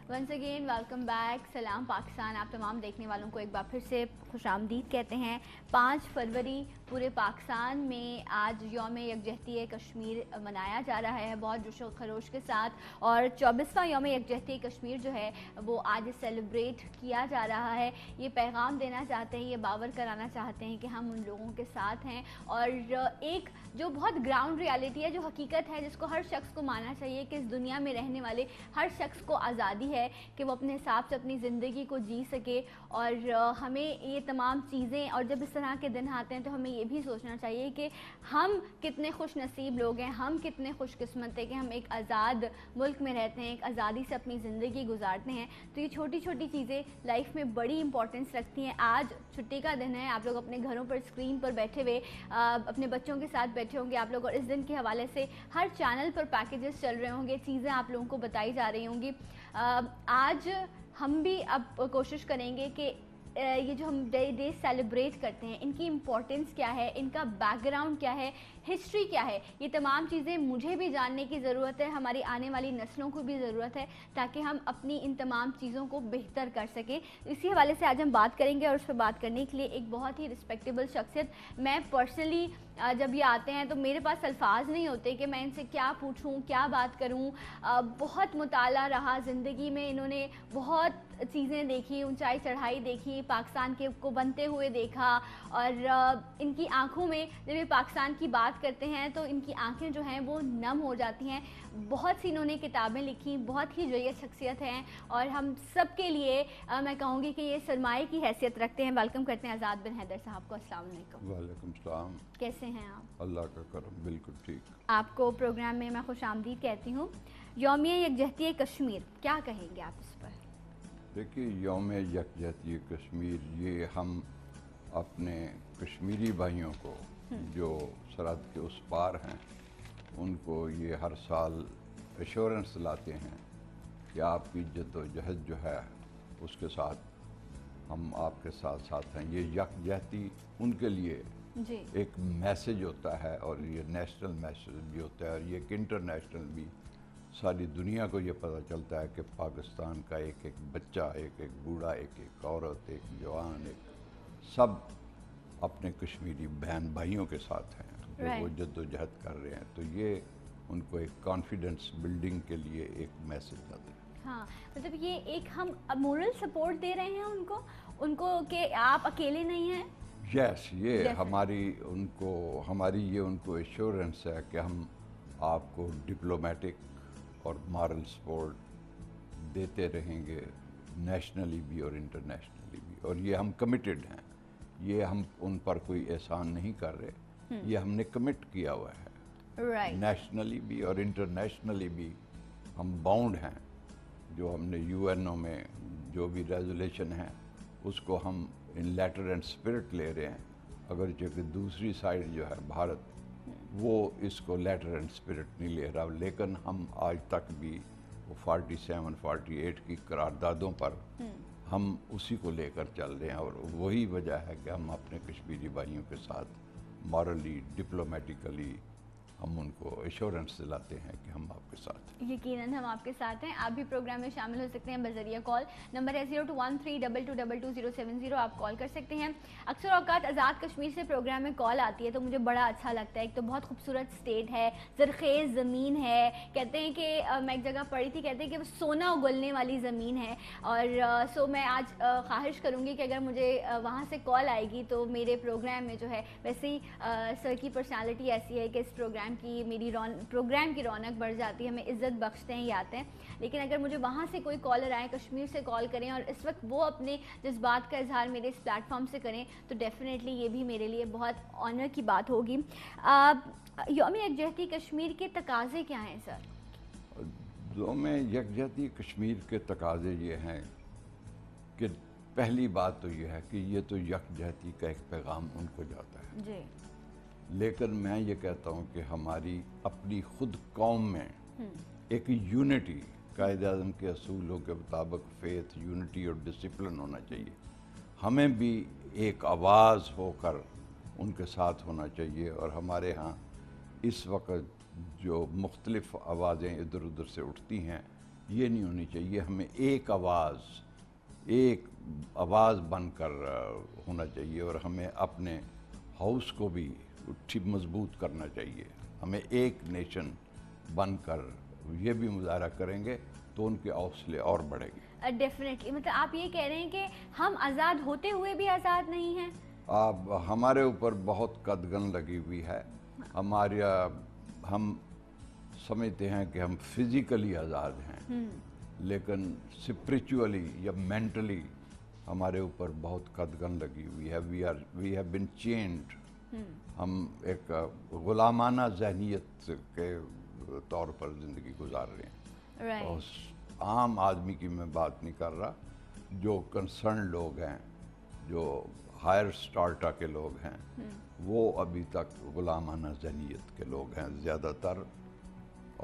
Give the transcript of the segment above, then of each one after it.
Once again welcome back. سلام پاکستان. آپ تمام دیکھنے والوں کو ایک بار پھر سے خوش آمدید کہتے ہیں. 5 فروری پورے پاکستان میں آج یوم یکجہتی کشمیر منایا جا رہا ہے بہت جوش و خروش کے ساتھ, اور 24واں یوم یکجہتی کشمیر جو ہے وہ آج سیلیبریٹ کیا جا رہا ہے. یہ پیغام دینا چاہتے ہیں, یہ باور کرانا چاہتے ہیں کہ ہم ان لوگوں کے ساتھ ہیں, اور ایک جو بہت گراؤنڈ ریالٹی ہے, جو حقیقت ہے, جس کو ہر شخص کو ماننا چاہیے کہ اس دنیا میں رہنے والے ہر شخص کو آزادی ہے کہ وہ اپنے حساب سے اپنی زندگی کو جی سکے. اور ہمیں یہ تمام چیزیں, اور جب اس طرح کے دن آتے ہیں تو ہمیں یہ بھی سوچنا چاہیے کہ ہم کتنے خوش نصیب لوگ ہیں, ہم کتنے خوش قسمت ہیں کہ ہم ایک آزاد ملک میں رہتے ہیں, ایک آزادی سے اپنی زندگی گزارتے ہیں. تو یہ چھوٹی چھوٹی چیزیں لائف میں بڑی امپورٹنس رکھتی ہیں. آج چھٹی کا دن ہے, آپ لوگ اپنے گھروں پر اسکرین پر بیٹھے ہوئے اپنے بچوں کے ساتھ بیٹھے ہوں گے آپ لوگ, اور اس دن کے حوالے سے ہر چینل پر پیکیجز چل رہے ہوں گے, چیزیں آپ لوگوں کو بتائی جا رہی ہوں گی. آج ہم بھی اب کوشش کریں گے کہ یہ جو ہم ڈے سیلیبریٹ کرتے ہیں, ان کی امپورٹنس کیا ہے, ان کا بیک گراؤنڈ کیا ہے, ہسٹری کیا ہے, یہ تمام چیزیں مجھے بھی جاننے کی ضرورت ہے, ہماری آنے والی نسلوں کو بھی ضرورت ہے, تاکہ ہم اپنی ان تمام چیزوں کو بہتر کر سکیں. اسی حوالے سے آج ہم بات کریں گے, اور اس پہ بات کرنے کے لیے ایک بہت ہی رسپیکٹیبل شخصیت. میں پرسنلی جب یہ آتے ہیں تو میرے پاس الفاظ نہیں ہوتے کہ میں ان سے کیا پوچھوں, کیا بات کروں. بہت مطالعہ رہا زندگی میں, انہوں نے بہت چیزیں دیکھی, اونچائی چڑھائی دیکھی, پاکستان کے کو بنتے ہوئے دیکھا, اور ان کی آنکھوں میں جب یہ پاکستان کی بات کرتے ہیں تو ان کی آنکھیں جو ہیں وہ نم ہو جاتی ہیں. بہت سی انہوں نے کتابیں لکھی, بہت ہی جیت شخصیت ہیں, اور ہم سب کے لیے میں کہوں گی کہ یہ سرمایہ کی حیثیت رکھتے ہیں. ویلکم کرتے ہیں آزاد بن حیدر صاحب کو. السلام علیکم. وعلیکم السلام. کیسے ہیں آپ؟ اللہ کا کرم, بالکل ٹھیک. آپ کو پروگرام میں خوش آمدید کہتی ہوں. یوم یکجہتی کشمیر, کیا کہیں گے آپ اس پر؟ دیکھیے, یوم یکجہتی کشمیر یہ ہم اپنے کشمیری بھائیوں کو جو سرحد کے اس پار ہیں ان کو یہ ہر سال ایشورنس لاتے ہیں کہ آپ کی جد و جہد جو ہے اس کے ساتھ ہم آپ کے ساتھ ساتھ ہیں. یہ یکجہتی ان کے لیے جی ایک میسج ہوتا ہے, اور یہ نیشنل میسج بھی ہوتا ہے, اور یہ ایک انٹرنیشنل بھی. ساری دنیا کو یہ پتہ چلتا ہے کہ پاکستان کا ایک ایک بچہ, ایک ایک بوڑھا, ایک ایک عورت, ایک جوان, ایک سب اپنے کشمیری بہن بھائیوں کے ساتھ ہیں کہ وہ جد و جہد کر رہے ہیں. تو یہ ان کو ایک کانفیڈنس بلڈنگ کے لیے ایک میسج دیتے ہیں. ہاں, مطلب یہ ایک ہم مورل سپورٹ دے رہے ہیں ان کو کہ آپ اکیلے نہیں ہیں. یس, یہ ہماری ان کو ایشورنس ہے کہ ہم آپ کو ڈپلومیٹک اور مارل سپورٹ دیتے رہیں گے, نیشنلی بھی اور انٹرنیشنلی بھی. اور یہ ہم کمیٹڈ ہیں, یہ ہم ان پر کوئی احسان نہیں کر رہے, یہ ہم نے کمٹ کیا ہوا ہے. نیشنلی بھی اور انٹرنیشنلی بھی ہم باؤنڈ ہیں. جو ہم نے یو این او میں جو بھی ریزولیشن ہیں اس کو ہم ان لیٹر اینڈ اسپرٹ لے رہے ہیں, اگرچہ کہ دوسری سائڈ جو ہے بھارت وہ اس کو لیٹر اینڈ اسپرٹ نہیں لے رہا, لیکن ہم آج تک بھی وہ 47 48 کی قراردادوں پر ہم اسی کو لے کر چل رہے ہیں. اور وہی وجہ ہے کہ ہم اپنے کشمیری بھائیوں کے ساتھ مورلی, ڈپلومیٹیکلی ہم ان کو ایشورنس دلاتے ہیں کہ ہم آپ کے ساتھ ہیں. یقیناً ہم آپ کے ساتھ ہیں. آپ بھی پروگرام میں شامل ہو سکتے ہیں بذریعہ کال. نمبر ہے 021322222070. آپ کال کر سکتے ہیں. اکثر اوقات آزاد کشمیر سے پروگرام میں کال آتی ہے تو مجھے بڑا اچھا لگتا ہے. ایک تو بہت خوبصورت اسٹیٹ ہے, زرخیز زمین ہے, کہتے ہیں کہ میں ایک جگہ پڑھی تھی, کہتے ہیں کہ وہ سونا اگلنے والی زمین ہے. اور میں آج خواہش کروں گی کہ اگر مجھے وہاں سے کال آئے گی تو میرے پروگرام میں جو ہے, ویسے ہی سر کی پرسنالٹی ایسی ہے کہ اس پروگرام کی میری پروگرام کی رونق بڑھ جاتی ہے, ہمیں عزت بخشتے ہیں, یہ آتے ہیں. لیکن اگر مجھے وہاں سے کوئی کالر آئے, کشمیر سے کال کریں, اور اس وقت وہ اپنے جذبات کا اظہار میرے اس پلیٹ فارم سے کریں, تو ڈیفینیٹلی یہ بھی میرے لیے بہت آنر کی بات ہوگی. یوم یکجہتی کشمیر کے تقاضے کیا ہیں سر؟ یوم یکجہتی کشمیر کے تقاضے یہ ہیں کہ پہلی بات تو یہ ہے کہ یہ تو یکجہتی کا ایک پیغام ان کو جاتا ہے جی, لیکن میں یہ کہتا ہوں کہ ہماری اپنی خود قوم میں ایک یونٹی, قائد اعظم کے اصولوں کے مطابق فیتھ, یونٹی اور ڈسپلن ہونا چاہیے. ہمیں بھی ایک آواز ہو کر ان کے ساتھ ہونا چاہیے. اور ہمارے ہاں اس وقت جو مختلف آوازیں ادھر ادھر سے اٹھتی ہیں یہ نہیں ہونی چاہیے. ہمیں ایک آواز بن کر ہونا چاہیے اور ہمیں اپنے ہاؤس کو بھی مضبوط کرنا چاہیے. ہمیں ایک نیشن بن کر یہ بھی مظاہرہ کریں گے تو ان کے حوصلے اور بڑھیں گے. ڈیفینیٹلی. مطلب آپ یہ کہہ رہے ہیں کہ ہم آزاد ہوتے ہوئے بھی آزاد نہیں ہیں؟ ہمارے اوپر بہت قدغن لگی ہوئی ہے. ہم سمجھتے ہیں کہ ہم فزیکلی آزاد ہیں لیکن اسپریچولی یا مینٹلی ہمارے اوپر بہت قدغن لگی ہوئی ہے. We have been چینڈ. ہم ایک غلامانہ ذہنیت کے طور پر زندگی گزار رہے ہیں. اور عام آدمی کی میں بات نہیں کر رہا. جو کنسرن لوگ ہیں، جو ہائر سٹارٹا کے لوگ ہیں، وہ ابھی تک غلامانہ ذہنیت کے لوگ ہیں زیادہ تر.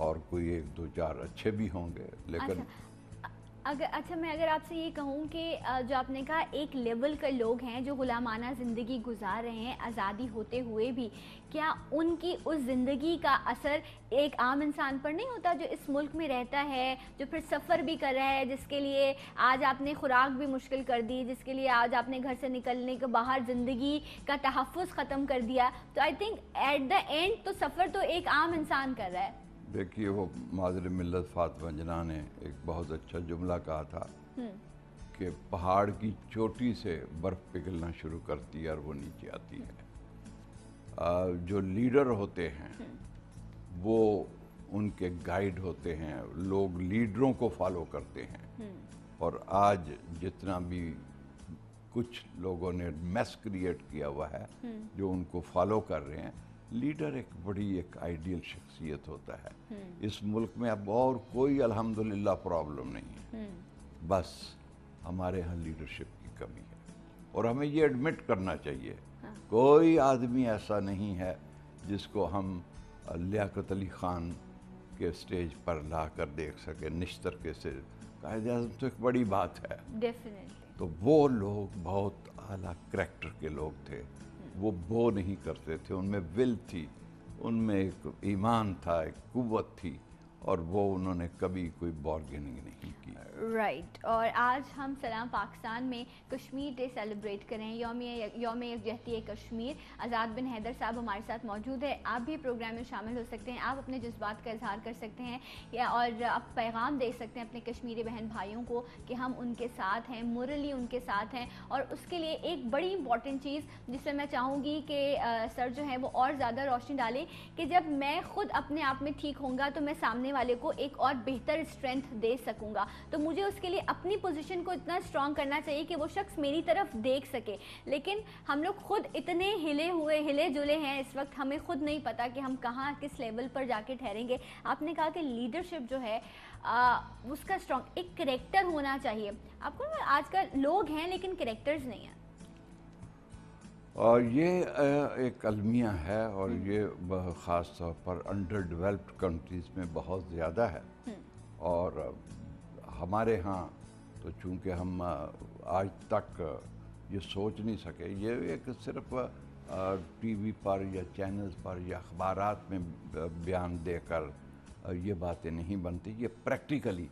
اور کوئی ایک دو چار اچھے بھی ہوں گے لیکن میں اگر آپ سے یہ کہوں کہ جو آپ نے کہا ایک لیول کے لوگ ہیں جو غلامانہ زندگی گزار رہے ہیں آزادی ہوتے ہوئے بھی، کیا ان کی اس زندگی کا اثر ایک عام انسان پر نہیں ہوتا جو اس ملک میں رہتا ہے، جو پھر سفر بھی کر رہا ہے، جس کے لیے آج آپ نے خوراک بھی مشکل کر دی، جس کے لیے آج آپ نے گھر سے نکلنے کے باہر زندگی کا تحفظ ختم کر دیا؟ تو I think at the end تو سفر تو ایک عام انسان کر رہا ہے. دیکھیے، وہ مادر ملت فاطمہ جناح نے ایک بہت اچھا جملہ کہا تھا کہ پہاڑ کی چوٹی سے برف پگھلنا شروع کرتی ہے اور وہ نیچے آتی ہے. جو لیڈر ہوتے ہیں وہ ان کے گائیڈ ہوتے ہیں. لوگ لیڈروں کو فالو کرتے ہیں. اور آج جتنا بھی کچھ لوگوں نے میس کریٹ کیا ہوا ہے جو ان کو فالو کر رہے ہیں، لیڈر ایک آئیڈیل شخصیت ہوتا ہے. اس ملک میں اب اور کوئی الحمدللہ پرابلم نہیں ہے، بس ہمارے ہاں لیڈرشپ کی کمی ہے اور ہمیں یہ ایڈمٹ کرنا چاہیے. کوئی آدمی ایسا نہیں ہے جس کو ہم لیاقت علی خان کے سٹیج پر لا کر دیکھ سکے نشتر کے سے. قائد اعظم تو ایک بڑی بات ہے. تو وہ لوگ بہت اعلیٰ کریکٹر کے لوگ تھے. وہ بو نہیں کرتے تھے. ان میں ول تھی، ان میں ایک ایمان تھا، ایک قوت تھی، اور وہ انہوں نے کبھی کوئی بارگیننگ نہیں کی. رائٹ. اور آج ہم سلام پاکستان میں کشمیر ڈے سیلیبریٹ کریں، یوم یکجہتی کشمیر. آزاد بن حیدر صاحب ہمارے ساتھ موجود ہے. آپ بھی پروگرام میں شامل ہو سکتے ہیں. آپ اپنے جذبات کا اظہار کر سکتے ہیں اور آپ پیغام دے سکتے ہیں اپنے کشمیری بہن بھائیوں کو کہ ہم ان کے ساتھ ہیں، مورلی ان کے ساتھ ہیں. اور اس کے لیے ایک بڑی امپورٹنٹ چیز جس میں چاہوں گی کہ سر جو ہے وہ اور زیادہ روشنی ڈالیں کہ جب میں خود اپنے آپ میں ٹھیک ہوں گا تو میں سامنے والے کو ایک اور بہتر اسٹرینتھ دے سکوں گا. تو مجھے اس کے لیے اپنی پوزیشن کو اتنا اسٹرانگ کرنا چاہیے کہ وہ شخص میری طرف دیکھ سکے. لیکن ہم لوگ خود اتنے ہلے جلے ہیں اس وقت، ہمیں خود نہیں پتا کہ ہم کہاں کس لیول پر جا کے ٹھہریں گے. آپ نے کہا کہ لیڈرشپ جو ہے اس کا اسٹرانگ ایک کریکٹر ہونا چاہیے. آپ کو آج کل لوگ ہیں لیکن کریکٹرز نہیں ہیں. اور یہ ایک المیہ ہے اور یہ خاص طور پر انڈر ڈیولپڈ کنٹریز میں بہت زیادہ ہے. اور ہمارے ہاں تو چونکہ ہم آج تک یہ سوچ نہیں سکے. یہ ایک صرف ٹی وی پر یا چینلز پر یا اخبارات میں بیان دے کر یہ باتیں نہیں بنتی. یہ پریکٹیکلی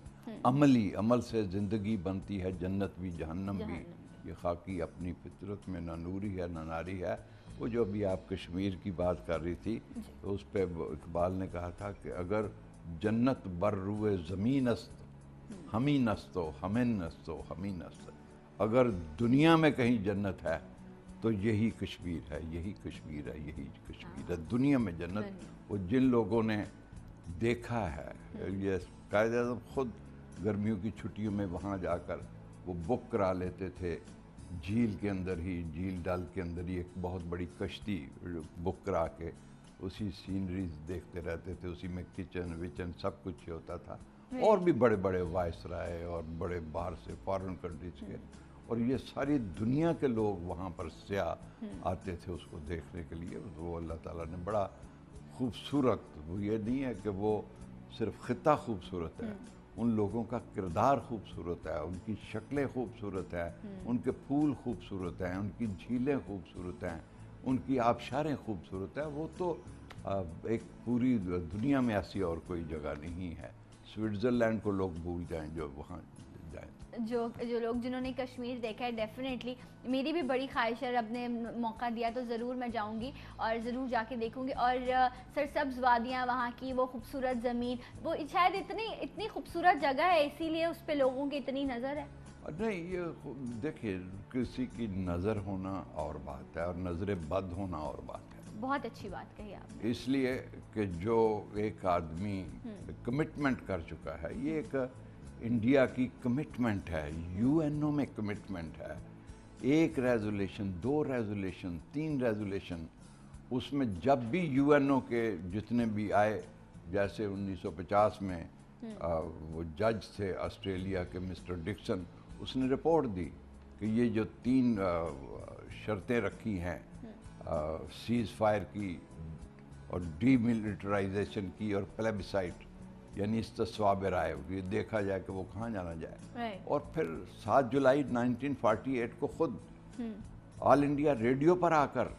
عمل سے زندگی بنتی ہے. جنت بھی جہنم بھی. یہ خاکی اپنی فطرت میں نہ نوری ہے نہ ناری ہے. وہ جو ابھی آپ کشمیر کی بات کر رہی تھی تو اس پہ اقبال نے کہا تھا کہ اگر جنت بر روئے زمین است ہمیں نستو ہمیں نستو ہمیں نست. اگر دنیا میں کہیں جنت ہے تو یہی کشمیر ہے، یہی کشمیر ہے، یہی کشمیر ہے. دنیا میں جنت وہ جن لوگوں نے دیکھا ہے. یہ قائد اعظم خود گرمیوں کی چھٹیوں میں وہاں جا کر وہ بک کرا لیتے تھے. جھیل کے اندر ہی، جھیل ڈل کے اندر ہی ایک بہت بڑی کشتی بک کرا کے اسی سینریز دیکھتے رہتے تھے. اسی میں کچن وچن سب کچھ ہوتا تھا. اور بھی بڑے بڑے وائس رائے اور بڑے باہر سے فارن کنٹریز کے، اور یہ ساری دنیا کے لوگ وہاں پر سیاح آتے تھے اس کو دیکھنے کے لیے. وہ اللہ تعالیٰ نے بڑا خوبصورت، وہ یہ نہیں ہے کہ وہ صرف خطہ خوبصورت ہے، ان لوگوں کا کردار خوبصورت ہے، ان کی شکلیں خوبصورت ہیں، ان کے پھول خوبصورت ہیں، ان کی جھیلیں خوبصورت ہیں، ان کی آبشاریں خوبصورت ہیں. وہ تو ایک پوری دنیا میں ایسی اور کوئی جگہ نہیں ہے. स्विट्ज़रलैंड को लोग भूल जाएं जो वहाँ जाएं। जो लोग जिन्होंने कश्मीर देखा है, डेफिनेटली मेरी भी बड़ी ख्वाहिश है, रब ने मौका दिया तो ज़रूर मैं जाऊंगी और ज़रूर जाके देखूंगी। और सरसब्ज़ वादियाँ वहाँ की, वो खूबसूरत ज़मीन, वो शायद इतनी खूबसूरत जगह है इसीलिए उस पर लोगों की इतनी नज़र है। नहीं, ये देखिए, किसी की नज़र होना और बात है और नज़र बद होना और बात है। बहुत अच्छी बात कही आप। इसलिए कि जो एक आदमी कमिटमेंट कर चुका है, ये एक इंडिया की कमिटमेंट है, यूएनओ में कमिटमेंट है, 1 रेजोल्यूशन, 2 रेजोल्यूशन, 3 रेजोल्यूशन, उसमें जब भी यूएनओ के जितने भी आए, जैसे 1950 में वो जज थे ऑस्ट्रेलिया के मिस्टर डिक्सन, उसने रिपोर्ट दी कि ये जो 3 शर्तें रखी हैं सीज़ फायर की और डीमिलिटराइजेशन की और प्लेबिसाइट यानी इस्तिस्वाब राय, ये देखा जाए कि वो कहाँ जाना जाए। और फिर 7 जुलाई 1948 को खुद ऑल इंडिया रेडियो पर आकर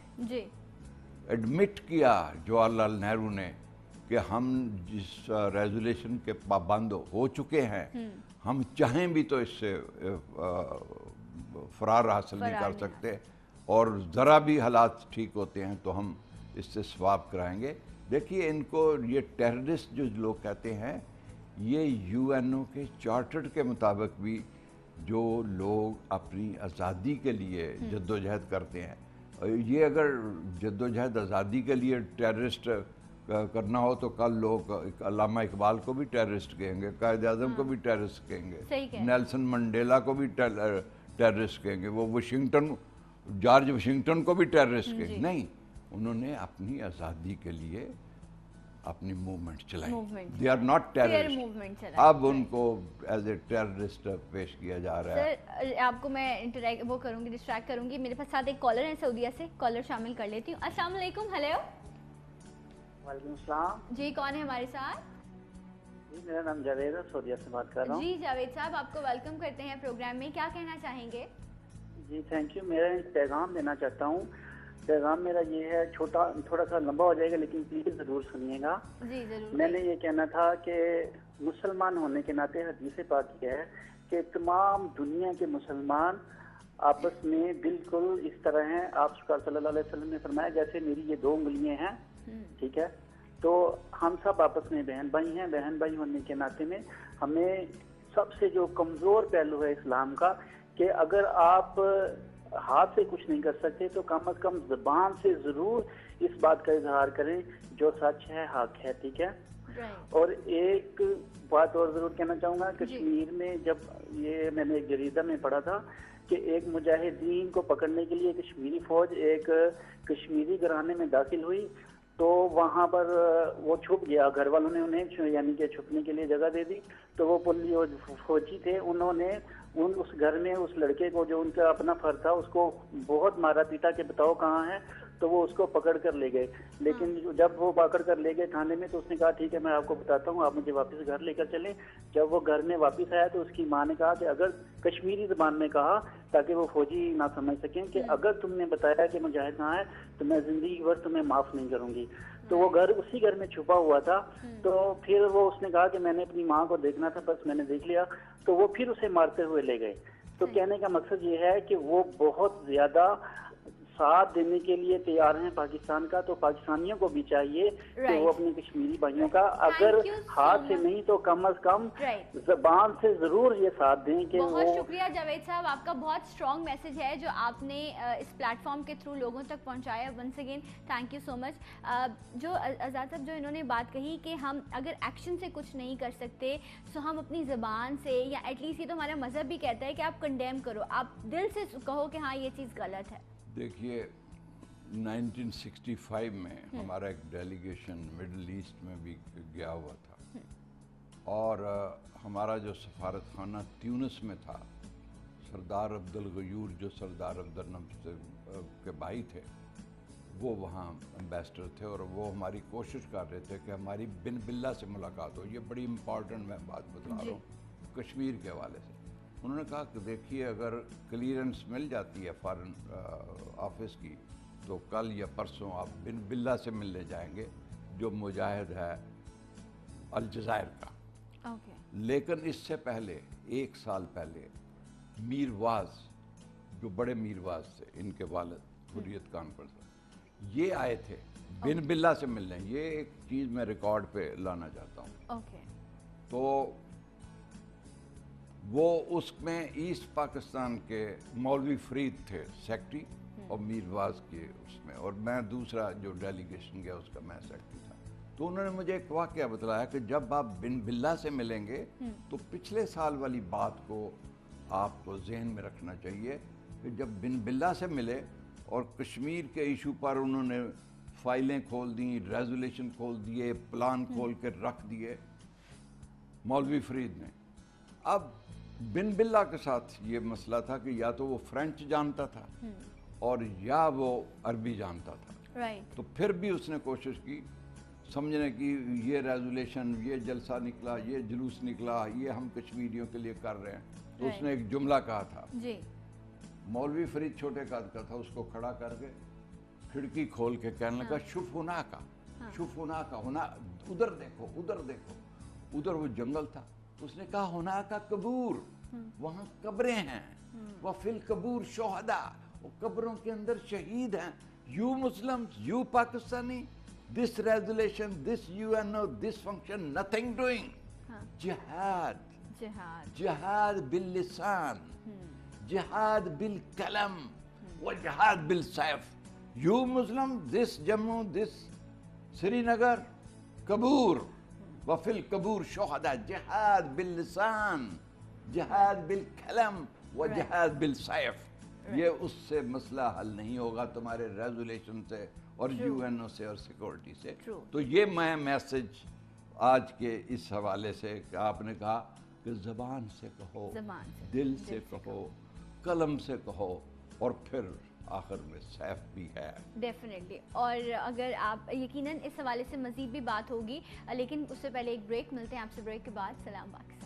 एडमिट किया जवाहरलाल नेहरू ने कि हम जिस रेजोल्यूशन के पाबंद हो चुके हैं, हम चाहें भी तो इससे फरार हासिल नहीं कर सकते, और ज़रा भी हालात ठीक होते हैं तो हम इससे स्वाब कराएंगे। देखिए, इनको ये टेररिस्ट जो लोग कहते हैं, ये यूएनओ के चार्टर के मुताबिक भी जो लोग अपनी आज़ादी के लिए जद्दोजहद करते हैं, ये अगर जद्दोजहद आज़ादी के लिए टेररिस्ट करना हो तो कल लोग अल्लामा इकबाल को भी टेररिस्ट कहेंगे, कायद आज़म को भी टेररिस्ट कहेंगे, नेल्सन मंडेला को भी टेररिस्ट कहेंगे, वो जॉर्ज वाशिंगटन को भी टेररिस्ट कहेंगे। नहीं, उन्होंने अपनी आज़ादी के लिए अपनी मूवमेंट चलाई, दे आर नॉट टेररिस्ट। अब उनको एज ए टेररिस्ट पेश किया जा रहा है। सर, आपको मैं डिस्ट्रैक्ट करूंगी। मेरे पास साथ एक कॉलर है सऊदीया से, कॉलर शामिल कर लेती हूँ। अस्सलाम वालेकुम। हेलो। वालेकुम सलाम। जी, कौन है हमारे साथ? जी, मेरा नाम जावेद है, सऊदीया से बात कर रहा हूँ। जी जावेद साहब, आपको वेलकम करते हैं प्रोग्राम में। क्या कहना चाहेंगे? जी थैंक यू। मेरा एक पैगाम देना चाहता हूँ। पैगाम मेरा ये है, थोड़ा सा लंबा हो जाएगा लेकिन प्लीज ज़रूर सुनिएगा। जी ज़रूर। मैंने ये कहना था कि मुसलमान होने के नाते हदीस पाक ये है कि तमाम दुनिया के मुसलमान आपस में बिल्कुल इस तरह हैं। आप सल्लल्लाहु अलैहि वसल्लम ने फरमाया जैसे मेरी ये 2 उंगलियां हैं, ठीक है, तो हम सब आपस में बहन भाई हैं। बहन भाई होने के नाते में हमें सबसे जो कमज़ोर पहलू है इस्लाम का, कि अगर आप हाथ से कुछ नहीं कर सकते तो कम अज कम ज़बान से ज़रूर इस बात का इजहार करें जो सच है, हक है, ठीक है। और एक बात और ज़रूर कहना चाहूँगा, कश्मीर में जब ये मैंने एक जरीदा में पढ़ा था कि एक मुजाहिदीन को पकड़ने के लिए कश्मीरी फौज एक कश्मीरी घराने में दाखिल हुई, तो वहाँ पर वो छुप गया। घर वालों ने उन्हें यानी कि छुपने के लिए जगह दे दी, तो वो पुलिस फौजी थे, उन्होंने उस घर में उस लड़के को जो उनका अपना फर्ज था उसको बहुत मारा पीटा कि बताओ कहाँ है, तो वो उसको पकड़ कर ले गए। लेकिन जब वो पकड़ कर ले गए थाने में, तो उसने कहा ठीक है मैं आपको बताता हूँ, आप मुझे वापस घर लेकर चलें। जब वो घर में वापस आया तो उसकी माँ ने कहा कि अगर कश्मीरी ज़बान में कहा ताकि वो फौजी ना समझ सकें कि अगर तुमने बताया कि मुजाहिद कहाँ है तो मैं ज़िंदगी भर तुम्हें माफ़ नहीं करूँगी। तो वो घर उसी घर में छुपा हुआ था। तो फिर वो उसने कहा कि मैंने अपनी माँ को देखना था, बस मैंने देख लिया। तो वो फिर उसे मारते हुए ले गए। तो कहने का मकसद ये है कि वो बहुत ज़्यादा साथ देने के लिए तैयार हैं पाकिस्तान का। तो पाकिस्तानियों को भी चाहिए कि वो अपने कश्मीरी भाइयों का अगर हाथ से नहीं तो कम अज कम ज़बान से जरूर ये साथ दें कि बहुत शुक्रिया जावेद साहब, आपका बहुत स्ट्रॉन्ग मैसेज है जो आपने इस प्लेटफॉर्म के थ्रू लोगों तक पहुंचाया। Once again thank you so much. जो आज़ाद साहब जो इन्होंने बात कही कि हम अगर एक्शन से कुछ नहीं कर सकते तो हम अपनी ज़बान से, या एटलीस्ट ये तो हमारा मज़हब भी कहता है कि आप कंडेम करो, आप दिल से कहो कि हाँ ये चीज़ गलत है। देखिए 1965 में हमारा एक डेलीगेशन मिडल ईस्ट में भी गया हुआ था, और हमारा जो सफारत खाना ट्यूनिस में था, सरदार अब्दुल गयूर जो सरदार अब्दुल के भाई थे, वो वहाँ एम्बेसडर थे, और वो हमारी कोशिश कर रहे थे कि हमारी बिन बिल्ला से मुलाकात हो। ये बड़ी इम्पॉर्टेंट मैं बात बता रहा हूँ कश्मीर के हवाले से। उन्होंने कहा कि देखिए अगर क्लियरेंस मिल जाती है फॉरेन ऑफिस की तो कल या परसों आप बिन बिल्ला से मिलने जाएंगे जो मुजाहिद है अलजायर का। लेकिन इससे पहले 1 साल पहले मीरवाज, जो बड़े मीरवाज थे, इनके वालिद हुर्रियत कॉन्फ्रेंस, ये आए थे बिन बिल्ला से मिलने। ये एक चीज़ मैं रिकॉर्ड पे लाना चाहता हूँ। तो वो उसमें ईस्ट पाकिस्तान के मौलवी फरीद थे सेक्रेटरी और मीरवाज के उसमें, और मैं दूसरा जो डेलीगेशन गया उसका मैं सेक्रेटरी था। तो उन्होंने मुझे एक वाक़या बतलाया कि जब आप बिन बिल्ला से मिलेंगे तो पिछले साल वाली बात को आपको जहन में रखना चाहिए कि जब बिन बिल्ला से मिले और कश्मीर के इशू पर उन्होंने फाइलें खोल दी, रेजोल्यूशन खोल दिए, प्लान खोल के रख दिए मौलवी फरीद ने। अब बिन बिल्ला के साथ ये मसला था कि या तो वो फ्रेंच जानता था और या वो अरबी जानता था। तो फिर भी उसने कोशिश की समझने की, ये रेजोल्यूशन, ये जलसा निकला, ये जुलूस निकला, ये हम कश्मीरियों के लिए कर रहे हैं। तो उसने एक जुमला कहा था जी। मौलवी फरीद छोटे कद का था, उसको खड़ा करके खिड़की खोल के कहने लगा शुफुना का, शुफुना का, होना उधर देखो, उधर देखो। उधर वो जंगल था। उसने कहा होना का कबूर, वहाँ कब्रें हैं, वह फिल कबूर शोहदा, वो कब्रों के अंदर शहीद हैं। You Muslim, you Pakistani, this resolution, this UNO, this function, nothing doing. जिहाद, जिहाद बिल लिसान, जिहाद बिल कलम, व जिहाद बिल सैफ। You Muslim, this Jammu, this Srinagar, कबूर, वफिल कबूर शोहदा, जिहाद बिल लिसान, जिहाद बिल कलम, व जिहाद बिल सैफ। ये उससे मसला हल नहीं होगा तुम्हारे रेजोल्यूशन से और यूएनओ से और सिक्योरिटी से। तो ये मैं मैसेज आज के इस हवाले से कि आपने कहा कि ज़बान से कहो, दिल से कहो, कलम से कहो, और फिर आखिर में सैफ भी है। डेफिनेटली। और अगर आप यकीनन इस हवाले से मज़ीद भी बात होगी, लेकिन उससे पहले एक ब्रेक मिलते हैं आपसे। ब्रेक के बाद सलाम Pakistan.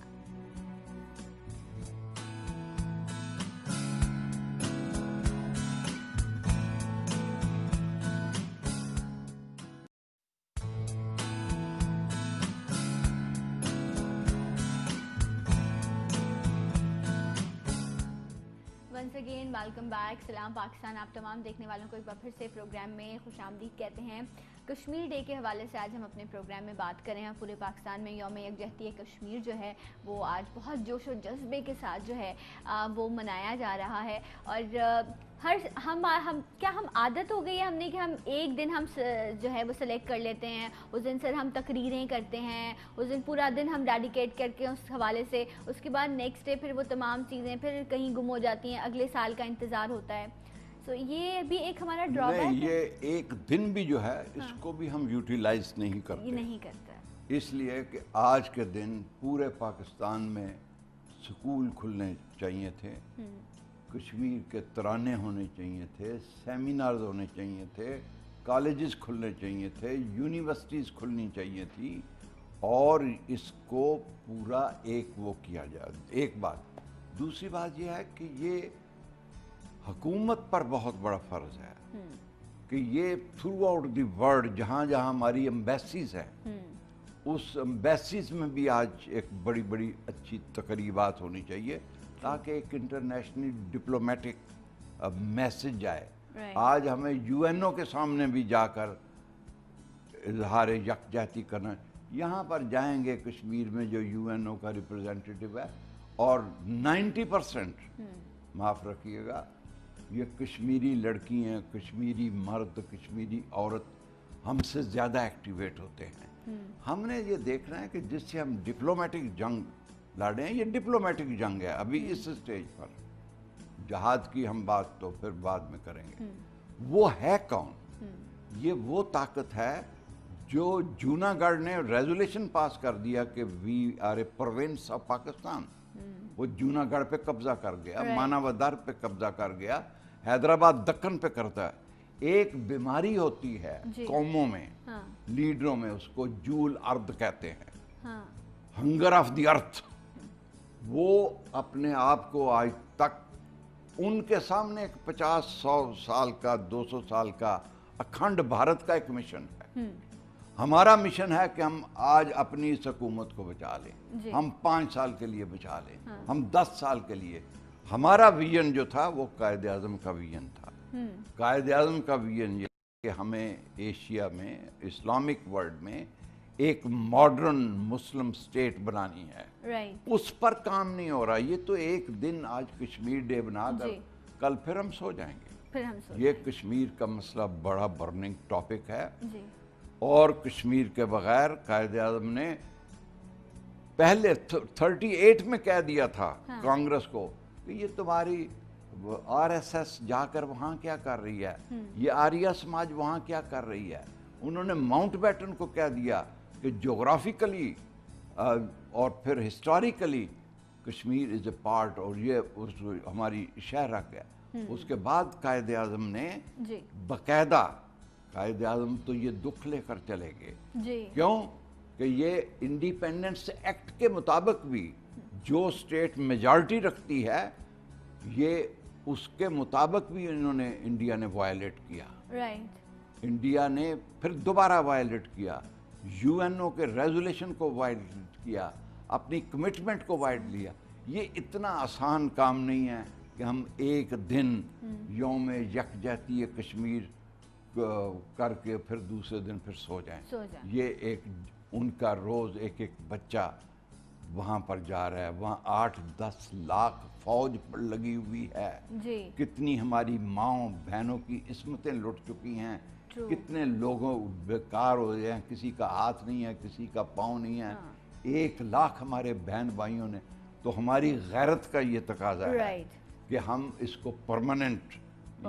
Once again welcome back, सलाम पाकिस्तान। आप तमाम देखने वालों को एक बार फिर से प्रोग्राम में खुशामदीद कहते हैं। कश्मीर डे के हवाले से आज हम अपने प्रोग्राम में बात कर रहे हैं। पूरे पाकिस्तान में यौम यकजहती कश्मीर जो है वो आज बहुत जोश और जज्बे के साथ जो है वो मनाया जा रहा है। और हम क्या हम आदत हो गई है हमने कि हम एक दिन हम जो है वो सेलेक्ट कर लेते हैं, उस दिन सर हम तकरीरें करते हैं, उस दिन पूरा दिन हम डेडिकेट करके उस हवाले से, उसके बाद नेक्स्ट डे फिर वो तमाम चीज़ें फिर कहीं गुम हो जाती हैं, अगले साल का इंतज़ार होता है। तो ये भी एक हमारा ड्रॉबैक है। ये एक दिन भी जो है इसको भी हम यूटिलाइज नहीं करते। इसलिए कि आज के दिन पूरे पाकिस्तान में स्कूल खुलने चाहिए थे, कश्मीर के तराने होने चाहिए थे, सेमिनार्स होने चाहिए थे, कॉलेजेस खुलने चाहिए थे, यूनिवर्सिटीज़ खुलनी चाहिए थी, और इसको पूरा एक वो किया जाए। एक बात। दूसरी बात यह है कि ये हुकूमत पर बहुत बड़ा फ़र्ज़ है कि ये थ्रू आउट द वर्ल्ड जहाँ जहाँ हमारी एम्बेसीज़ हैं, उस एम्बेसीज़ में भी आज एक बड़ी बड़ी अच्छी तकरीबात होनी चाहिए ताकि एक इंटरनेशनल डिप्लोमेटिक मैसेज जाए। आज हमें यूएनओ के सामने भी जाकर इजहार यकजहती करना। यहाँ पर जाएंगे कश्मीर में जो यूएनओ का रिप्रेजेंटेटिव है, और 90% माफ़ रखिएगा, ये कश्मीरी लड़की हैं, कश्मीरी मर्द, कश्मीरी औरत हमसे ज़्यादा एक्टिवेट होते हैं। हमने ये देखना है कि जिससे हम डिप्लोमेटिक जंग लड़े हैं, ये डिप्लोमेटिक जंग है अभी इस स्टेज पर। जहाद की हम बात तो फिर बाद में करेंगे। वो है कौन? ये वो ताकत है जो जूनागढ़ ने रेजोल्यूशन पास कर दिया कि we are a province of Pakistan. वो जूनागढ़ पे कब्जा कर गया, मानवदर पे कब्जा कर गया, हैदराबाद दक्कन पे करता है। एक बीमारी होती है कौमों में, लीडरों में, उसको जूल अर्द कहते हैं, हंगर ऑफ द अर्थ। वो अपने आप को आज तक उनके सामने एक 50-100 साल का, 200 साल का अखंड भारत का एक मिशन है। हमारा मिशन है कि हम आज अपनी इस हुकूमत को बचा लें, हम 5 साल के लिए बचा लें, हम 10 साल के लिए। हमारा विजन जो था वो कायद आज़म का विजन था। कायद आज़म का विजन ये कि हमें एशिया में, इस्लामिक वर्ल्ड में एक मॉडर्न मुस्लिम स्टेट बनानी है। उस पर काम नहीं हो रहा। ये तो एक दिन आज कश्मीर डे बनाकर कल फिर हम सो जाएंगे। ये कश्मीर का मसला बड़ा बर्निंग टॉपिक है और कश्मीर के बगैर कायद आज़म ने पहले 38 में कह दिया था कांग्रेस को कि ये तुम्हारी आरएसएस जाकर वहाँ क्या कर रही है, ये आर्य समाज वहाँ क्या कर रही है। उन्होंने माउंटबेटन को कह दिया कि ज्योग्राफिकली और फिर historically Kashmir is a part और ये हमारी शहरक है। उसके बाद कायद आज़म ने बाकायदा, कायद आज़म तो ये दुख लेकर चले गए। क्यों कि ये इंडिपेंडेंस एक्ट के मुताबिक भी जो स्टेट मेजॉरिटी रखती है, ये उसके मुताबिक भी इन्होंने, इंडिया ने वायलेट किया। इंडिया ने फिर दोबारा वायलेट किया, यूएनओ के रेजोल्यूशन को वायलेट किया, अपनी कमिटमेंट को वायलेट लिया। ये इतना आसान काम नहीं है कि हम एक दिन यौम यकजहती कश्मीर करके फिर दूसरे दिन फिर सो जाएं। ये एक उनका रोज़ एक एक बच्चा वहाँ पर जा रहा है, वहाँ 8-10 लाख फौज पर लगी हुई है। कितनी हमारी माँओं बहनों की इस्मतें लुट चुकी हैं, कितने लोगों बेकार हो गए हैं, किसी का हाथ नहीं है, किसी का पाँव नहीं है। 1 लाख हमारे बहन भाइयों ने, तो हमारी गैरत का ये तकाजा है कि हम इसको परमानेंट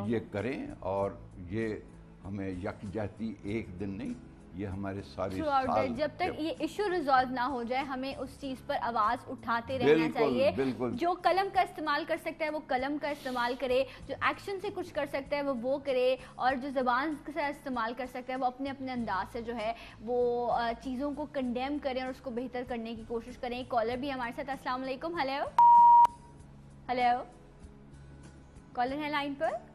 ये करें और ये हमें यकजहती एक दिन नहीं, ये हमारे सारे साल, जब तक ये इशू रिजॉल्व ना हो जाए हमें उस चीज़ पर आवाज़ उठाते रहना चाहिए। जो कलम का इस्तेमाल कर सकता है वो कलम का इस्तेमाल करे, जो एक्शन से कुछ कर सकता है वो करे, और जो ज़बान से इस्तेमाल कर सकता है वो अपने अपने अंदाज से जो है वो चीज़ों को कंडेम करें और उसको बेहतर करने की कोशिश करें। कॉलर भी हमारे साथ। अस्सलाम वालेकुम। हेलो हेलो, कॉलर है लाइन पर।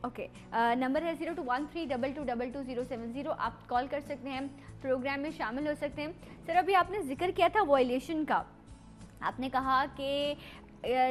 ओके, नंबर है 021322222070। आप कॉल कर सकते हैं, प्रोग्राम में शामिल हो सकते हैं। सर, अभी आपने जिक्र किया था वॉयलेशन का। आपने कहा कि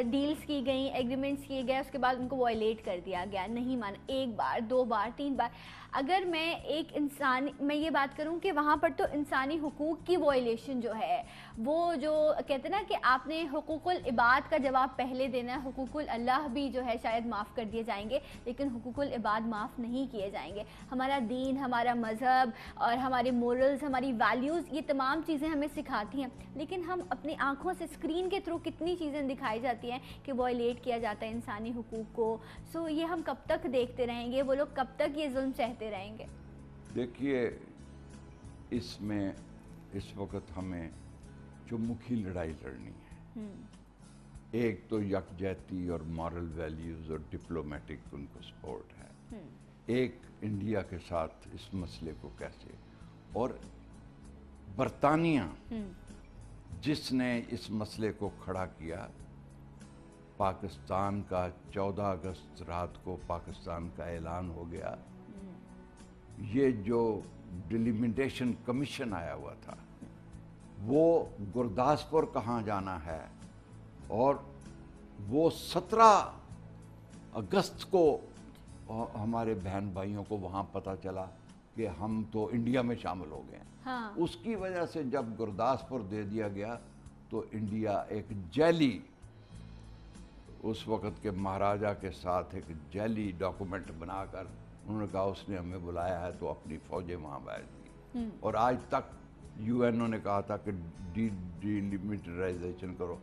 डील्स की गई, एग्रीमेंट्स किए गए, उसके बाद उनको वॉयलेट कर दिया गया, नहीं माना, 1 बार 2 बार 3 बार। अगर मैं एक इंसान, मैं ये बात करूं कि वहाँ पर तो इंसानी हुकूक की वॉयलेशन जो है, वो जो कहते हैं ना कि आपने हुकूकुल इबाद का जवाब पहले देना है। हुकूकुल अल्लाह भी जो है शायद माफ़ कर दिए जाएंगे, लेकिन हुकूकुल इबाद माफ़ नहीं किए जाएंगे। हमारा दीन, हमारा मज़हब और हमारे मोरल्स, हमारी वैल्यूज़, ये तमाम चीज़ें हमें सिखाती हैं, लेकिन हम अपनी आँखों से स्क्रीन के थ्रू कितनी चीज़ें दिखाई जाती हैं कि वॉयलेट किया जाता है इंसानी हुकूक को। सो ये हम कब तक देखते रहेंगे? वो लोग कब तक ये जुल्म सहते रहेंगे? देखिए, इसमें इस वक्त हमें चौमुखी लड़ाई लड़नी है। एक तो यकजहती और मॉरल वैल्यूज़ और डिप्लोमेटिक उनको सपोर्ट है। एक इंडिया के साथ इस मसले को कैसे, और बरतानिया जिसने इस मसले को खड़ा किया, पाकिस्तान का 14 अगस्त रात को पाकिस्तान का ऐलान हो गया। ये जो डिलिमिटेशन कमीशन आया हुआ था, वो गुरदासपुर कहाँ जाना है, और वो 17 अगस्त को हमारे बहन भाइयों को वहाँ पता चला कि हम तो इंडिया में शामिल हो गए हैं। हाँ। उसकी वजह से जब गुरदासपुर दे दिया गया तो इंडिया एक जैली, उस वक़्त के महाराजा के साथ एक जैली डॉक्यूमेंट बनाकर उन्होंने कहा उसने हमें बुलाया है तो अपनी फ़ौजें वहाँ भेज दी। और आज तक यूएनओ ने कहा था कि डिलिमिटराइजेशन करो।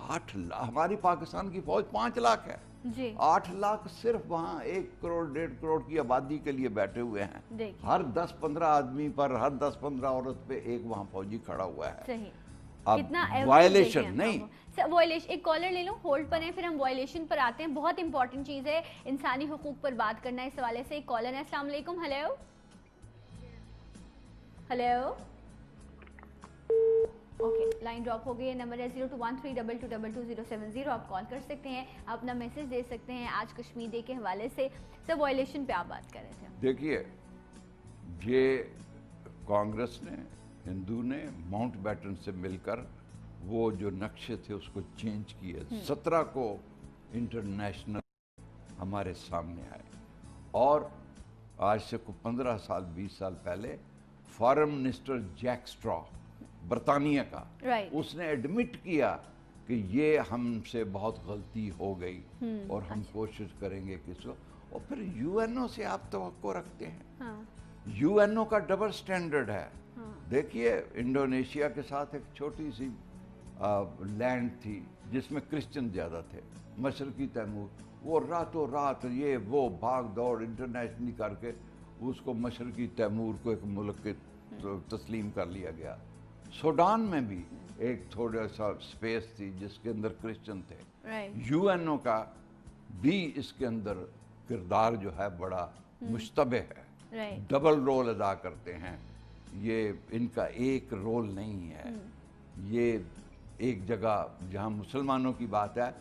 8 लाख हमारी पाकिस्तान की फ़ौज 5 लाख है जी। 8 लाख सिर्फ वहाँ 1 करोड़ 1.5 करोड़ की आबादी के लिए बैठे हुए हैं। हर 10-15 आदमी पर, हर 10-15 औरत पे एक वहाँ फौजी खड़ा हुआ है। सही। अब वायलेशन नहीं, वॉयलेशन। एक कॉलर ले लो, होल्ड पर है, फिर हम वॉयलेशन पर आते हैं। बहुत इंपॉर्टेंट चीज़ है इंसानी हुकूक पर बात करना। इस हवाले से एक कॉलर है। अस्सलाम वालेकुम। Hello hello, okay, line drop हो गई है। नंबर है 021322222070। आप कॉल कर सकते हैं, अपना मैसेज दे सकते हैं। आज कश्मीर डे के हवाले से सब वॉयलेशन पे आप बात कर रहे थे। देखिए, ये कांग्रेस ने, हिंदू ने माउंट बैटन से मिलकर वो जो नक्शे थे उसको चेंज किए। 17 को इंटरनेशनल हमारे सामने आए, और आज से 15 साल 20 साल पहले फॉरेन मिनिस्टर जैक स्ट्रॉ बरतानिया का, उसने एडमिट किया कि ये हमसे बहुत गलती हो गई और हम कोशिश करेंगे कि इसको। और फिर यूएनओ से आप तवक्को रखते हैं। यूएनओ का डबल स्टैंडर्ड है। देखिए इंडोनेशिया के साथ एक छोटी सी लैंड थी जिसमें क्रिश्चियन ज़्यादा थे, मशरकी तैमूर, वो रातों रात ये वो भाग दौड़ इंटरनेशनली करके उसको मशरकी तैमूर को एक मुल्क के तस्लीम कर लिया गया। सूडान में भी एक थोड़ा सा स्पेस थी जिसके अंदर क्रिश्चियन थे। यूएनओ का भी इसके अंदर किरदार जो है बड़ा मुश्तबे है, डबल रोल अदा करते हैं। ये इनका एक रोल नहीं है। ये एक जगह जहाँ मुसलमानों की बात है,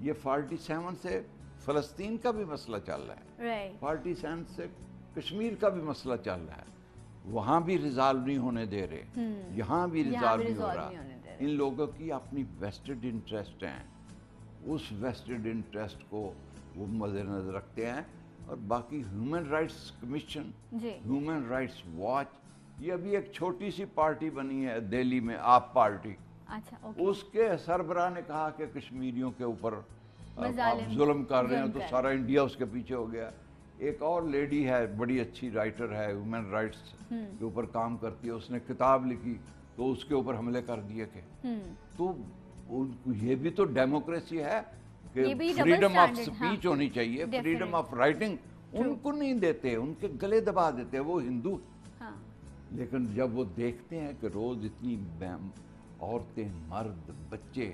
ये 47 से फ़लस्तीन का भी मसला चल रहा है, 47 से कश्मीर का भी मसला चल रहा है, वहाँ भी रिजॉल्व नहीं होने दे रहे, यहाँ भी रिजॉल्व नहीं हो रहा। इन लोगों की अपनी वेस्टेड इंटरेस्ट हैं, उस वेस्टेड इंटरेस्ट को वो मद्देनजर रखते हैं। और बाकी human rights commission, human rights watch, ये अभी एक छोटी सी पार्टी बनी है दिल्ली में, आप पार्टी। अच्छा, उसके सरबराह ने कहा कि कश्मीरियों के ऊपर आप जुल्म कर रहे हैं, तो सारा इंडिया उसके पीछे हो गया। एक और लेडी है, बड़ी अच्छी राइटर है, ह्यूमन राइट्स के ऊपर काम करती है, उसने किताब लिखी तो उसके ऊपर हमले कर दिए के। तो ये भी तो डेमोक्रेसी है कि फ्रीडम ऑफ स्पीच होनी चाहिए, फ्रीडम ऑफ राइटिंग उनको नहीं देते, उनके गले दबा देते। वो हिंदू, लेकिन जब वो देखते हैं कि रोज इतनी औरतें, मर्द, बच्चे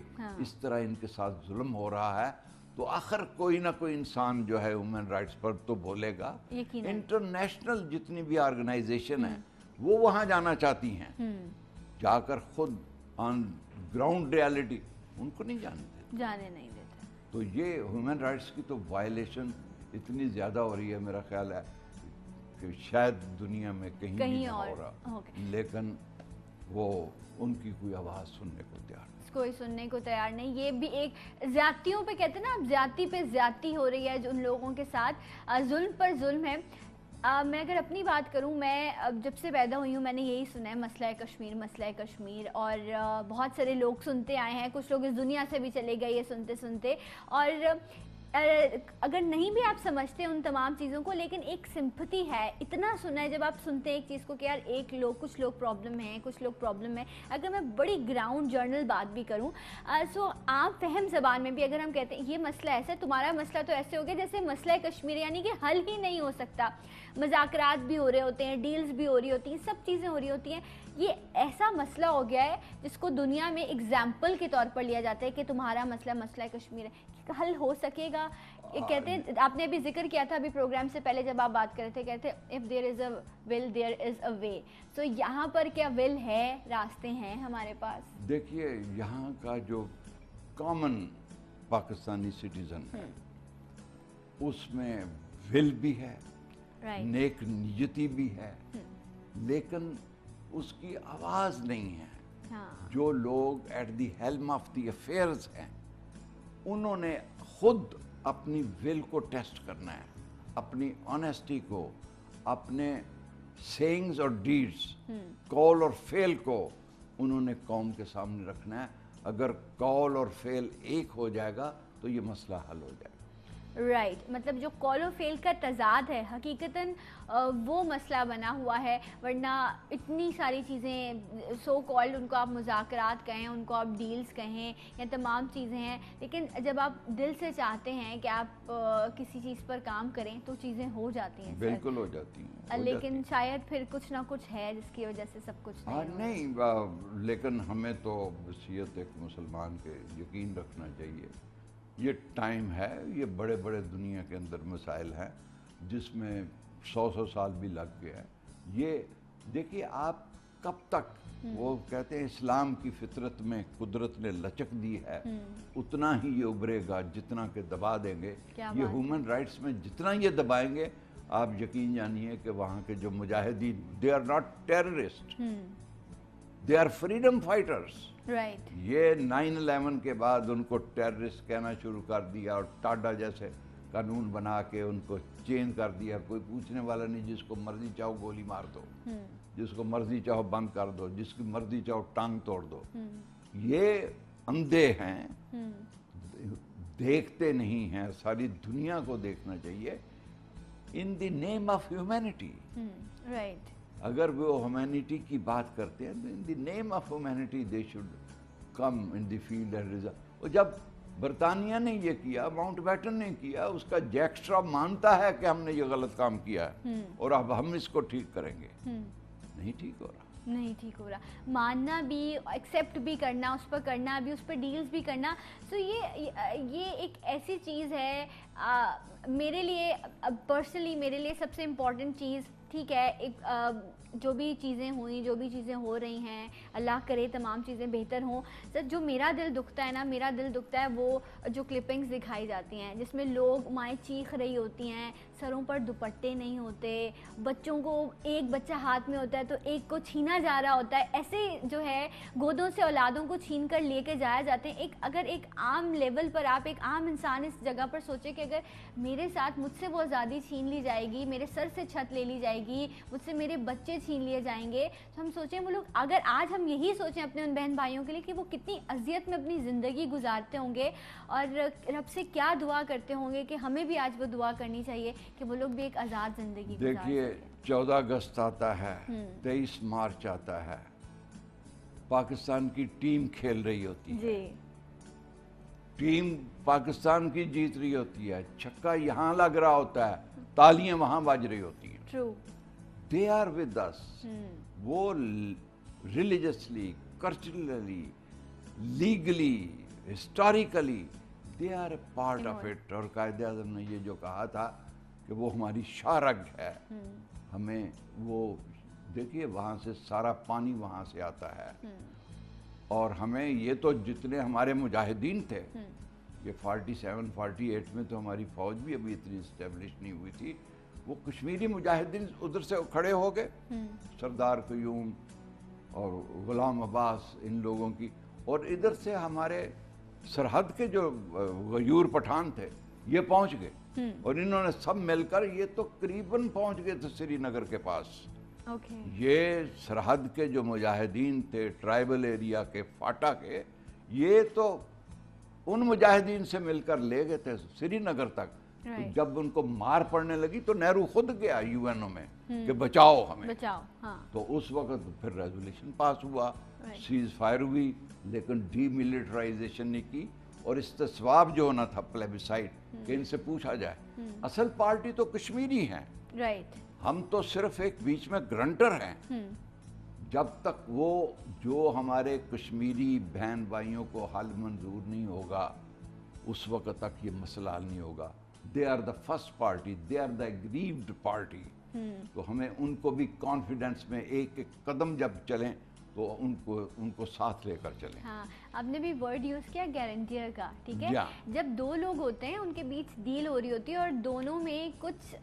इस तरह इनके साथ जुल्म हो रहा है, तो आखिर कोई ना कोई इंसान जो है ह्यूमन राइट्स पर तो बोलेगा। इंटरनेशनल जितनी भी ऑर्गेनाइजेशन है वो वहाँ जाना चाहती हैं, जाकर खुद ऑन ग्राउंड रियलिटी उनको नहीं जाने नहीं देते। तो ये ह्यूमन राइट्स की तो वायलेशन इतनी ज़्यादा हो रही है, मेरा ख्याल है कि शायद दुनिया में कहीं भी नहीं हो रहा, लेकिन वो उनकी कोई आवाज़ सुनने को तैयार नहीं, कोई सुनने को तैयार नहीं। ये भी एक ज्यादतियों पे कहते हैं ना, अब ज्यादती पे ज्यादती हो रही है जो उन लोगों के साथ, जुल्म पर जुल्म है। मैं अगर अपनी बात करूं, मैं जब से पैदा हुई हूं मैंने यही सुना है, मसला कश्मीर, मसला कश्मीर। और बहुत सारे लोग सुनते आए हैं, कुछ लोग इस दुनिया से भी चले गए ये सुनते सुनते। और अगर नहीं भी आप समझते उन तमाम चीज़ों को, लेकिन एक सिंपथी है, इतना सुना है जब आप सुनते हैं एक चीज़ को कि यार कुछ लोग प्रॉब्लम है, कुछ लोग प्रॉब्लम है। अगर मैं बड़ी ग्राउंड जर्नल बात भी करूं, सो आप फहम ज़बान में भी अगर हम कहते हैं ये मसला ऐसा है, तुम्हारा मसला तो ऐसे हो गया जैसे मसला कश्मीर, यानी कि हल ही नहीं हो सकता। मज़ाकरात भी हो रहे होते हैं, डील्स भी हो रही होती हैं, सब चीज़ें हो रही होती हैं। ये ऐसा मसला हो गया है जिसको दुनिया में एग्जाम्पल के तौर पर लिया जाता है कि तुम्हारा मसला कश्मीर है, हल हो सकेगा। ये कहते हैं, आपने अभी जिक्र किया था अभी प्रोग्राम से पहले जब आप बात कर रहे थे, कहते हैं if there is a will there is a way. तो यहाँ पर क्या विल है, रास्ते हैं हमारे पास? देखिए यहाँ का जो कॉमन पाकिस्तानी सिटीजन है उसमें विल भी है, नेक नियति भी है, लेकिन उसकी आवाज़ नहीं है। जो लोग at the helm of the affairs हैं, उन्होंने खुद अपनी विल को टेस्ट करना है, अपनी ऑनेस्टी को, अपने सेइंग्स और डीड्स, कॉल और फेल को उन्होंने कौम के सामने रखना है। अगर कॉल और फेल एक हो जाएगा तो ये मसला हल हो जाएगा। राइट, मतलब जो कॉल और फेल का तजाद है हकीकतन वो मसला बना हुआ है, वरना इतनी सारी चीज़ें सो कॉल्ड, उनको आप मुज़ाकरात कहें, उनको आप डील्स कहें, या तमाम चीज़ें हैं, लेकिन जब आप दिल से चाहते हैं कि आप किसी चीज़ पर काम करें तो चीज़ें हो जाती हैं। बिल्कुल हो जाती हैं, लेकिन शायद फिर कुछ ना कुछ है जिसकी वजह से सब कुछ नहीं। लेकिन हमें तो वसीयत एक मुसलमान के यकीन रखना चाहिए। ये टाइम है, ये बड़े बड़े दुनिया के अंदर मसाइल हैं जिसमें 100 साल भी लग गया है। ये देखिए आप कब तक, वो कहते हैं इस्लाम की फितरत में कुदरत ने लचक दी है, उतना ही ये उभरेगा जितना के दबा देंगे। ये ह्यूमन राइट्स में जितना ये दबाएंगे आप यकीन जानिए कि वहाँ के जो मुजाहिदीन, they are not terrorist, they are freedom fighters. Right. ये 9/11 के बाद उनको टेररिस्ट कहना शुरू कर दिया और टाडा जैसे कानून बना के उनको चेंज कर दिया। कोई पूछने वाला नहीं, जिसको मर्जी चाहो गोली मार दो, जिसको मर्जी चाहो बंद कर दो, जिसकी मर्जी चाहो टांग तोड़ दो। ये अंधे हैं, देखते नहीं हैं। सारी दुनिया को देखना चाहिए in the name of humanity. Right. अगर वो ह्यूमैनिटी की बात करते हैं तो in the name of humanity they should come in the field and result. और जब बरतानिया ने ये किया, माउंटबेटन ने किया, उसका जैक स्ट्रॉ मानता है कि हमने ये गलत काम किया है और अब हम इसको ठीक करेंगे। नहीं ठीक हो रहा, नहीं ठीक हो रहा। मानना भी, एक्सेप्ट भी करना, उस पर करना भी, उस पर डील्स भी करना। सो ये एक ऐसी चीज़ है मेरे लिए पर्सनली, मेरे लिए सबसे इम्पॉर्टेंट चीज़, ठीक है, एक जो भी चीज़ें हुई, जो भी चीज़ें हो रही हैं, अल्लाह करे तमाम चीज़ें बेहतर हों। सर जो मेरा दिल दुखता है ना, मेरा दिल दुखता है वो जो क्लिपिंग्स दिखाई जाती हैं जिसमें लोग, माएँ चीख रही होती हैं, सरों पर दुपट्टे नहीं होते, बच्चों को, एक बच्चा हाथ में होता है तो एक को छीना जा रहा होता है। ऐसे जो है गोदों से औलादों को छीन कर लेके जाया जाते हैं। अगर एक आम लेवल पर आप, एक आम इंसान इस जगह पर सोचे कि अगर मेरे साथ, मुझसे वो आज़ादी छीन ली जाएगी, मेरे सर से छत ले ली जाएगी, मुझसे मेरे बच्चे छीन लिए जाएंगे, तो हम सोचें वो लोग, अगर आज हम यही सोचें अपने उन बहन भाइयों के लिए कि वो कितनी अजियत में अपनी ज़िंदगी गुजारते होंगे और रब से क्या दुआ करते होंगे कि हमें भी आज वो दुआ करनी चाहिए कि वो लोग भी एक आज़ाद ज़िंदगी गुजार सकें। देखिए 14 अगस्त आता है, 23 मार्च आता है, पाकिस्तान की टीम खेल रही होती है जी। टीम पाकिस्तान की जीत रही होती है, छक्का यहाँ लग रहा होता है, तालियां वहाँ बज रही होती हैं। True. They are with us. वो religiously, culturally, legally, historically they are a part of it. और कायदे आज़म ने ये जो कहा था कि वो हमारी शारग है, हमें वो, देखिए वहाँ से सारा पानी वहाँ से आता है और हमें ये तो जितने हमारे मुजाहिदीन थे, ये 47, 48 में तो हमारी फ़ौज भी अभी इतनी इस्टेब्लिश नहीं हुई थी। वो कश्मीरी मुजाहिदीन उधर से खड़े हो गए, सरदार क़यूम और ग़ुलाम अब्बास, इन लोगों की, और इधर से हमारे सरहद के जो गयूर पठान थे ये पहुंच गए और इन्होंने सब मिलकर ये तो करीबन पहुंच गए थे श्रीनगर के पास। ये सरहद के जो मुजाहिदीन थे, ट्राइबल एरिया के, फाटा के, ये तो उन मुजाहिदीन से मिलकर ले गए थे श्रीनगर तक। तो जब उनको मार पड़ने लगी तो नेहरू खुद गया यूएनओ में कि बचाओ हमें, बचाओ। हाँ। तो उस वक्त फिर रेजोल्यूशन पास हुआ, सीज फायर हुई, लेकिन डीमिलिटराइजेशन नहीं की। और इस्तिस्वाब जो होना था, प्लेबिसाइट, कि इनसे पूछा जाए, असल पार्टी तो कश्मीरी हैं, राइट, हम तो सिर्फ एक बीच में ग्रंटर हैं। जब तक वो जो हमारे कश्मीरी बहन भाइयों को हल मंजूर नहीं होगा, उस वक्त तक ये मसला हल नहीं होगा। They are the first party, they are the aggrieved party. तो हमें उनको भी कॉन्फिडेंस में एक एक कदम जब चलें तो उनको साथ लेकर चलें। हाँ, आपने भी वर्ड यूज़ किया गारंटियर का, ठीक है। जब दो लोग होते हैं, उनके बीच डील हो रही होती है और दोनों में कुछ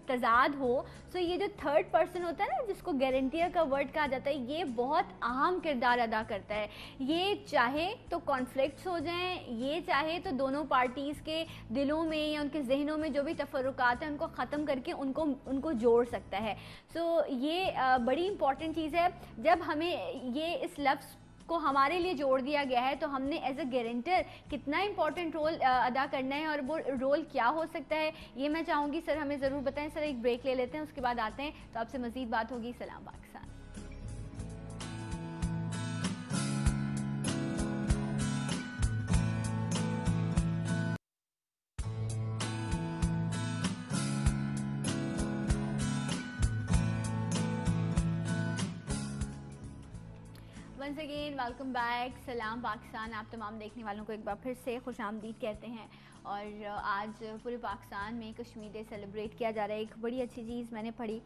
तजाद हो, तो ये जो थर्ड पर्सन होता है ना, जिसको गारंटियर का वर्ड कहा जाता है, ये बहुत अहम किरदार अदा करता है। ये चाहे तो कॉन्फ्लिक्ट्स हो जाएं, ये चाहे तो दोनों पार्टीज़ के दिलों में या उनके जहनों में जो भी तफर्रुकात हैं उनको ख़त्म करके उनको जोड़ सकता है। सो ये बड़ी इंपॉर्टेंट चीज़ है। जब हमें ये इस लफ्ज़ को हमारे लिए जोड़ दिया गया है तो हमने एज अ गारंटर कितना इंपॉर्टेंट रोल अदा करना है और वो रोल क्या हो सकता है, ये मैं चाहूँगी सर हमें ज़रूर बताएं। सर एक ब्रेक ले लेते हैं, उसके बाद आते हैं तो आपसे मज़ीद बात होगी। सलाम Pakistan. Once again welcome back, सलाम पाकिस्तान। आप तमाम देखने वालों को एक बार फिर से खुशामदीद कहते हैं। और आज पूरे पाकिस्तान में कश्मीर डे सेलिब्रेट किया जा रहा है। एक बड़ी अच्छी चीज़ मैंने पढ़ी,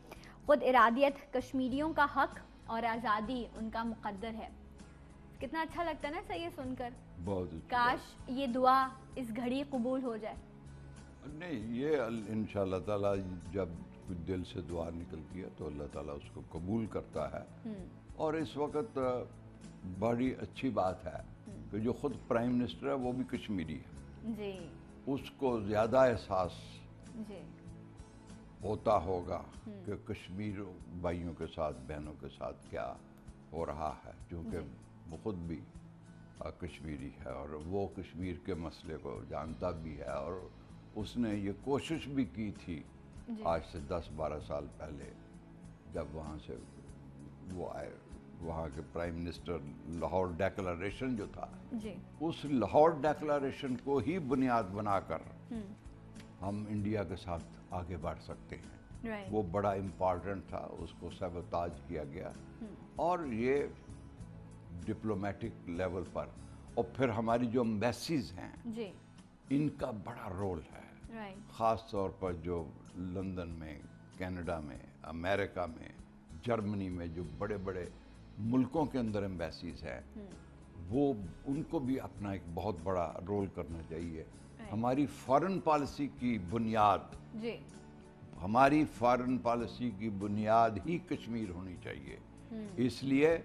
खुद इरादियत कश्मीरियों का हक और आज़ादी उनका मुक़द्दर है। कितना अच्छा लगता है ना सर ये सुनकर। बहुत काश ये दुआ इस घड़ी कबूल हो जाए। نہیں، یہ انشاءاللہ تعالیٰ جب کچھ دل سے دعا نکلتی ہے تو اللہ تعالیٰ اس کو قبول کرتا ہے. اور اس وقت بڑی اچھی بات ہے کہ جو خود پرائم منسٹر ہے وہ بھی کشمیری ہے. جی. اس کو زیادہ احساس جی. ہوتا ہوگا کہ کشمیر بھائیوں کے ساتھ، بہنوں کے ساتھ کیا ہو رہا ہے، کیونکہ وہ خود بھی کشمیری ہے اور وہ کشمیر کے مسئلے کو جانتا بھی ہے. اور اس نے یہ کوشش بھی کی تھی آج سے 10-12 سال پہلے جب وہاں سے وہ آئے، وہاں کے پرائم منسٹر. لاہور ڈیکلریشن جو تھا، اس لاہور ڈیکلریشن کو ہی بنیاد بنا کر ہم انڈیا کے ساتھ آگے بڑھ سکتے ہیں. وہ بڑا امپورٹنٹ تھا، اس کو سیبوتاج کیا گیا. اور یہ ڈپلومیٹک لیول پر، اور پھر ہماری جو ایمبیسیز ہیں ان کا بڑا رول ہے. خاص طور پر جو لندن میں، کینیڈا میں، امریکہ میں، جرمنی میں جو بڑے بڑے ملکوں کے اندر ایمبیسیز ہیں، وہ ان کو بھی اپنا ایک بہت بڑا رول کرنا چاہیے. ہماری فارن پالیسی کی بنیاد، ہماری فارن پالیسی کی بنیاد ہی کشمیر ہونی چاہیے، اس لیے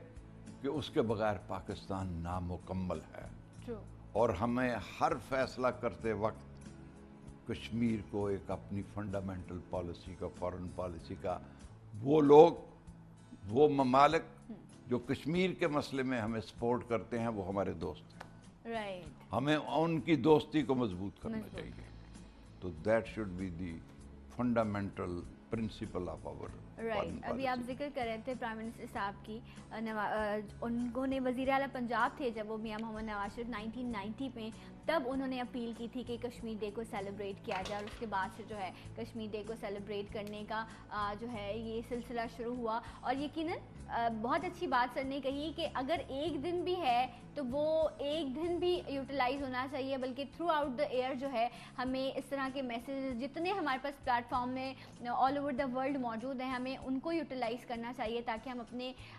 کہ اس کے بغیر پاکستان نامکمل ہے. اور ہمیں ہر فیصلہ کرتے وقت کشمیر کو ایک اپنی فنڈامنٹل پالیسی کا، فارن پالیسی کا، وہ لوگ، وہ ممالک جو کشمیر کے مسئلے میں ہمیں سپورٹ کرتے ہیں وہ ہمارے دوست ہیں. ہمیں ان کی دوستی کو مضبوط کرنا چاہیے. تو that should be the fundamental principle of our. ابھی آپ ذکر کر رہے تھے پرائم منسٹر صاحب کی، انہوں نے وزیر اعلیٰ پنجاب تھے جب وہ میاں محمد نواز شریف 1990 میں، تب انہوں نے اپیل کی تھی کہ کشمیر ڈے کو سیلیبریٹ کیا جائے. اور اس کے بعد سے جو ہے کشمیر ڈے کو سیلیبریٹ کرنے کا جو ہے یہ سلسلہ شروع ہوا. اور یقیناً بہت اچھی بات سر نے کہی کہ اگر ایک دن بھی ہے تو وہ ایک دن بھی یوٹیلائز ہونا چاہیے، بلکہ تھرو آؤٹ دا ایئر جو ہے ہمیں اس طرح کے میسیجز جتنے ہمارے پاس پلیٹ فارم میں آل اوور دا ورلڈ موجود ہیں، ہمیں ان کو یوٹیلائز کرنا چاہیے تاکہ ہم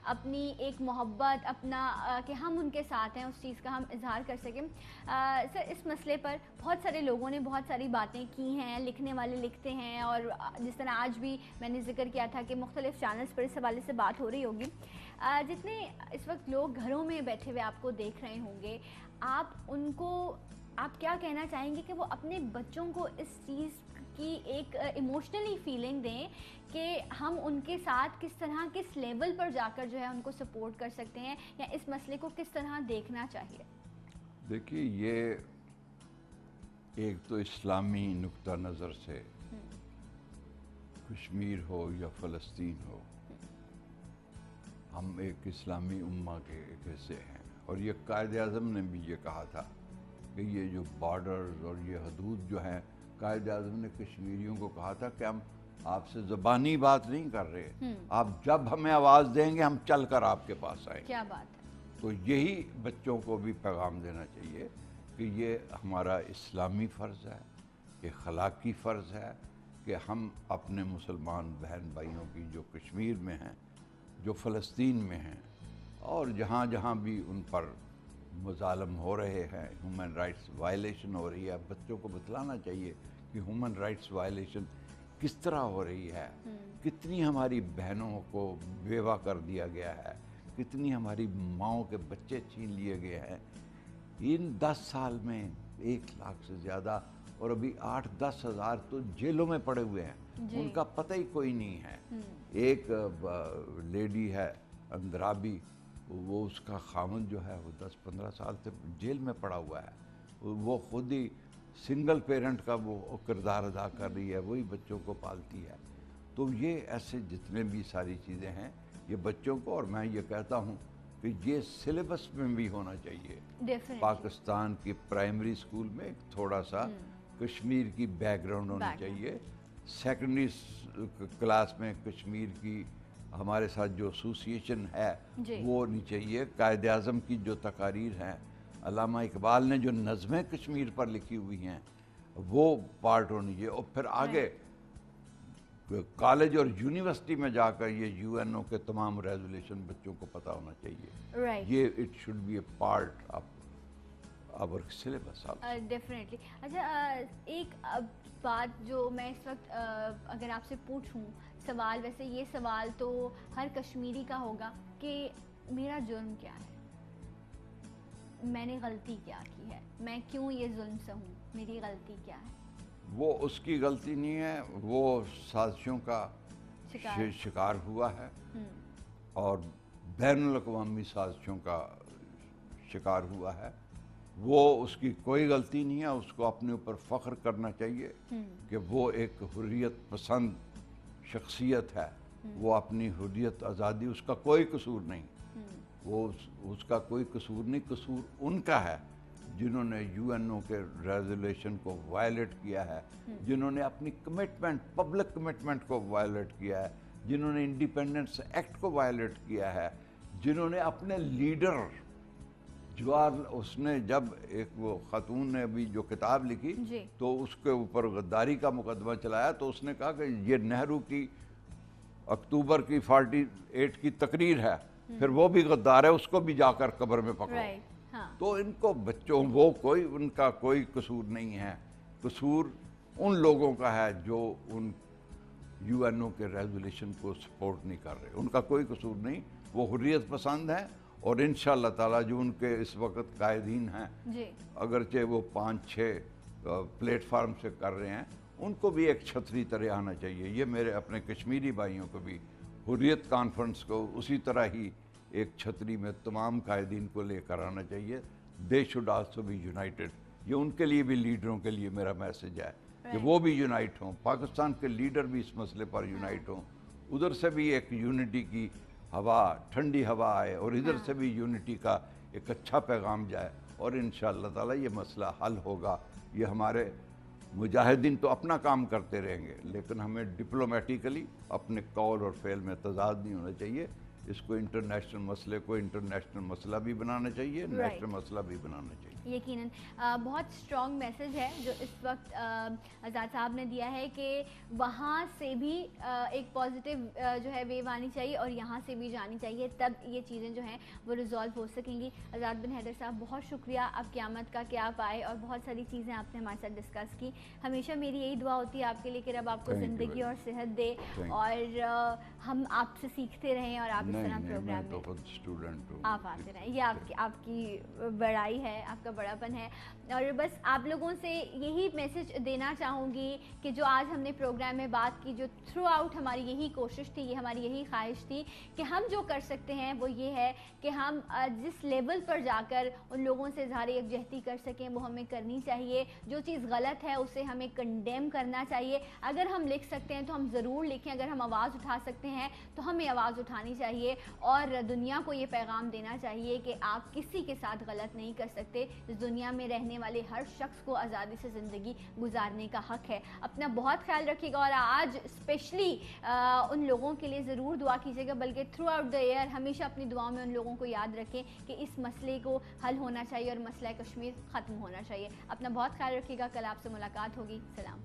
اپنی ایک محبت، اپنا کہ ہم ان کے ساتھ ہیں، اس چیز کا ہم اظہار کر سکیں. سر اس مسئلے پر بہت سارے لوگوں نے بہت ساری باتیں کی ہیں، لکھنے والے لکھتے ہیں، اور جس طرح آج بھی میں نے ذکر کیا تھا کہ مختلف چینلز پر اس حوالے سے بات ہو رہی ہوگی. جتنے اس وقت لوگ گھروں میں بیٹھے ہوئے آپ کو دیکھ رہے ہوں گے، آپ کیا کہنا چاہیں گے کہ وہ اپنے بچوں کو اس چیز کی ایک ایموشنلی فیلنگ دیں کہ ہم ان کے ساتھ کس طرح، کس لیول پر جا کر جو ہے ان کو سپورٹ کر سکتے ہیں، یا اس مسئلے کو کس طرح دیکھنا چاہیے؟ دیکھیے، یہ ایک تو اسلامی نقطہ نظر سے کشمیر ہو یا فلسطین ہو، ہم ایک اسلامی امہ کے ایک حصے ہیں. اور یہ قائد اعظم نے بھی یہ کہا تھا کہ یہ جو بارڈرز اور یہ حدود جو ہیں، قائد اعظم نے کشمیریوں کو کہا تھا کہ ہم آپ سے زبانی بات نہیں کر رہے، آپ جب ہمیں آواز دیں گے ہم چل کر آپ کے پاس آئیں گے. کیا بات ہے. تو یہی بچوں کو بھی پیغام دینا چاہیے کہ یہ ہمارا اسلامی فرض ہے، اخلاقی فرض ہے کہ ہم اپنے مسلمان بہن بھائیوں کی جو کشمیر میں ہیں، جو فلسطین میں ہیں، اور جہاں جہاں بھی ان پر مظالم ہو رہے ہیں، ہیومن رائٹس وائلیشن ہو رہی ہے، بچوں کو بتلانا چاہیے کہ ہیومن رائٹس وائلیشن کس طرح ہو رہی ہے، کتنی ہماری بہنوں کو بیوہ کر دیا گیا ہے، کتنی ہماری ماؤں کے بچے چھین لیے گئے ہیں. ان 10 سال میں 1 لاکھ سے زیادہ، اور ابھی 8-10 ہزار تو جیلوں میں پڑے ہوئے ہیں، ان کا پتہ ہی کوئی نہیں ہے. ایک لیڈی ہے اندرابی، وہ اس کا خامن جو ہے وہ 10-15 سال سے جیل میں پڑا ہوا ہے. وہ خود ہی سنگل پیرنٹ کا وہ کردار ادا کر رہی ہے، وہی بچوں کو پالتی ہے. تو یہ ایسے جتنے بھی ساری چیزیں ہیں یہ بچوں کو، اور میں یہ کہتا ہوں کہ یہ سلیبس میں بھی ہونا چاہیے. پاکستان کی پرائمری اسکول میں ایک تھوڑا سا کشمیر کی بیک گراؤنڈ ہونی چاہیے. سیکنڈری کلاس میں کشمیر کی ہمارے ساتھ جو ایسوسیشن ہے وہ ہونی چاہیے. قائد اعظم کی جو تقاریر ہیں، علامہ اقبال نے جو نظمیں کشمیر پر لکھی ہوئی ہیں وہ پارٹ ہونی چاہیے. اور پھر آگے کالج اور یونیورسٹی میں جا کر یہ یو این او کے تمام ریزولیشن بچوں کو پتہ ہونا چاہیے. یہ it should be a part of our syllabus also. Definitely. اچھا ایک بات جو میں اس وقت اگر آپ سے پوچھوں سوال، ویسے یہ سوال تو ہر کشمیری کا ہوگا کہ میرا جرم کیا ہے، میں نے غلطی کیا کی ہے، میں کیوں یہ ظلم سے ہوں، میری غلطی کیا ہے؟ وہ اس کی غلطی نہیں ہے، وہ سازشوں کا شکار ہوا ہے اور بین الاقوامی سازشوں کا شکار ہوا ہے. وہ اس کی کوئی غلطی نہیں ہے، اس کو اپنے اوپر فخر کرنا چاہیے کہ وہ ایک حریت پسند شخصیت ہے. وہ اپنی حریت آزادی، اس کا کوئی قصور نہیں، وہ اس کا کوئی قصور نہیں. قصور ان کا ہے جنہوں نے یو این او کے ریزولیشن کو وائلیٹ کیا ہے، جنہوں نے اپنی کمٹمنٹ، پبلک کمٹمنٹ کو وائلیٹ کیا ہے، جنہوں نے انڈیپینڈنس ایکٹ کو وائلیٹ کیا ہے، جنہوں نے اپنے لیڈر اس نے جب ایک وہ خاتون نے ابھی جو کتاب لکھی تو اس کے اوپر غداری کا مقدمہ چلایا، تو اس نے کہا کہ یہ نہرو کی اکتوبر کی 48 کی تقریر ہے، پھر وہ بھی غدار ہے، اس کو بھی جا کر قبر میں پکڑو. تو ان کو بچوں، وہ کوئی ان کا کوئی قصور نہیں ہے. قصور ان لوگوں کا ہے جو ان یو این او کے ریزولیشن کو سپورٹ نہیں کر رہے. ان کا کوئی قصور نہیں، وہ حریت پسند ہیں. اور انشاءاللہ تعالیٰ جو ان کے اس وقت قائدین ہیں، اگرچہ وہ 5-6 پلیٹ فارم سے کر رہے ہیں، ان کو بھی ایک چھتری طرح آنا چاہیے. یہ میرے اپنے کشمیری بھائیوں کو بھی حریت کانفرنس کو اسی طرح ہی ایک چھتری میں تمام قائدین کو لے کر آنا چاہیے. They should also be united. یہ ان کے لیے بھی، لیڈروں کے لیے میرا میسج ہے کہ وہ بھی یونائٹ ہوں، پاکستان کے لیڈر بھی اس مسئلے پر یونائٹ ہوں. ادھر سے بھی ایک یونٹی کی ہوا، ٹھنڈی ہوا آئے، اور ادھر سے بھی یونٹی کا ایک اچھا پیغام جائے، اور انشاءاللہ تعالیٰ یہ مسئلہ حل ہوگا. یہ ہمارے مجاہدین تو اپنا کام کرتے رہیں گے، لیکن ہمیں ڈپلومیٹیکلی اپنے قول اور فعل میں تضاد نہیں ہونا چاہیے. اس کو انٹرنیشنل مسئلے کو انٹرنیشنل مسئلہ بھی بنانا چاہیے، نیشنل مسئلہ بھی بنانا چاہیے. یقیناً بہت اسٹرانگ میسج ہے جو اس وقت آزاد صاحب نے دیا ہے کہ وہاں سے بھی ایک پازیٹیو جو ہے ویو آنی چاہیے اور یہاں سے بھی جانی چاہیے، تب یہ چیزیں جو ہیں وہ ریزالو ہو سکیں گی. آزاد بن حیدر صاحب بہت شکریہ آپ کی آمد کا کہ آپ آئے اور بہت ساری چیزیں آپ نے ہمارے ساتھ ڈسکس کی. ہمیشہ میری یہی دعا ہوتی ہے آپ کے لیے کہ رب آپ کو زندگی اور صحت دے اور ہم آپ سے سیکھتے رہیں اور آپ اس طرح پروگرام میں آپ آتے رہیں. یہ آپ کی بڑائی ہے، آپ کا بڑا پن ہے. اور بس آپ لوگوں سے یہی میسج دینا چاہوں گی کہ جو آج ہم نے پروگرام میں بات کی، جو تھرو آؤٹ ہماری یہی کوشش تھی، یہ ہماری یہی خواہش تھی کہ ہم جو کر سکتے ہیں وہ یہ ہے کہ ہم جس لیول پر جا کر ان لوگوں سے اظہار یکجہتی کر سکیں وہ ہمیں کرنی چاہیے. جو چیز غلط ہے اسے ہمیں کنڈیم کرنا چاہیے. اگر ہم لکھ سکتے ہیں تو ہم ضرور لکھیں، اگر ہم آواز اٹھا سکتے ہیں تو ہمیں آواز اٹھانی چاہیے اور دنیا کو یہ پیغام دینا چاہیے کہ آپ کسی کے ساتھ غلط نہیں کر سکتے. اس دنیا میں رہنے والے ہر شخص کو آزادی سے زندگی گزارنے کا حق ہے. اپنا بہت خیال رکھیے گا اور آج اسپیشلی ان لوگوں کے لیے ضرور دعا کیجیے گا، بلکہ تھرو آؤٹ دا ایئر ہمیشہ اپنی دعاؤں میں ان لوگوں کو یاد رکھیں کہ اس مسئلے کو حل ہونا چاہیے اور مسئلہ کشمیر ختم ہونا چاہیے. اپنا بہت خیال رکھیے گا. کل آپ سے ملاقات ہوگی. سلام.